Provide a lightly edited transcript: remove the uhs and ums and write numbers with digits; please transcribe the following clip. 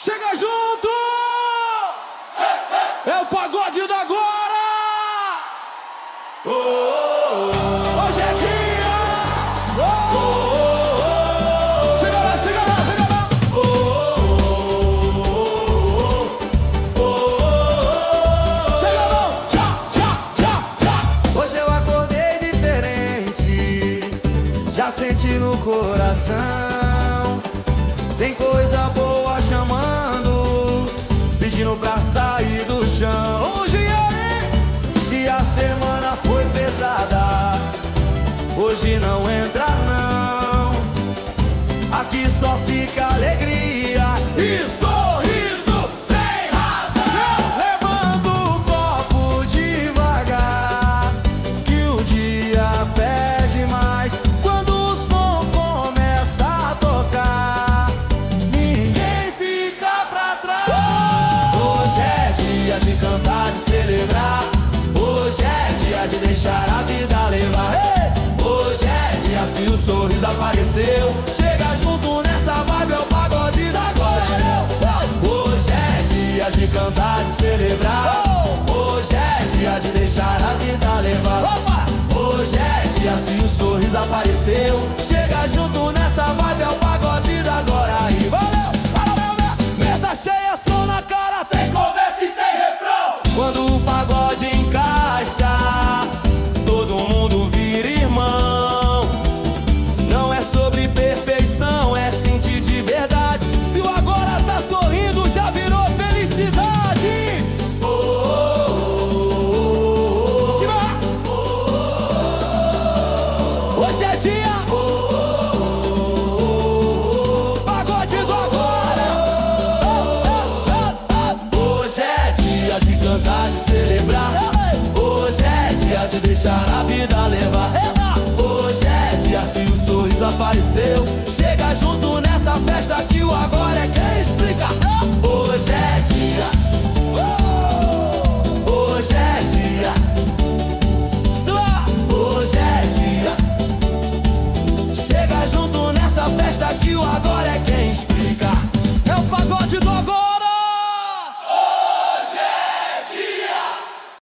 Chega junto! É o pagode da agora! Oh, oh, oh. Hoje é dia! Oh, oh, oh. Chega lá, chega lá, chega lá! Oh, oh, oh, oh, oh. Chega lá! Tchá, tchá, tchá, tchá. Hoje eu acordei diferente, já senti no coração. Tem coisa boa chamando, pedindo pra sair do chão. Hoje se a semana foi pesada, hoje não entra não. Aqui só fica alegria e sorriso sem razão. Levando o copo devagar, que o dia pede mais. Quando o som começa a tocar, ninguém fica pra trás. Hoje é dia de cantar, de celebrar. Hoje é dia de deixar a vida levar. Hoje é dia, se o sorriso apareceu, chega junto nessa vibe, é o pagode da agora. Hoje é dia de cantar, de celebrar. Hoje é dia de deixar a vida levar. Hoje é dia, se o sorriso apareceu, chega junto nessa vibe, é o pagode da agora. E valeu, valeu, mesa cheia, som na cara, tem conversa e tem refrão. Quando o pagode encaixa, todo mundo vira irmão. Não é sobre perfeição, é sentir de verdade. Se o agora tá sorrindo, já virou felicidade. Oh, oh, oh, oh, oh. Hoje é dia. Oh, oh, oh, oh. Pagode do agora. Hoje é dia de cantar, de celebrar. Hoje é dia de deixar a vida levar. Hoje é dia, se o sorriso apareceu, chega junto nessa festa que o agora é que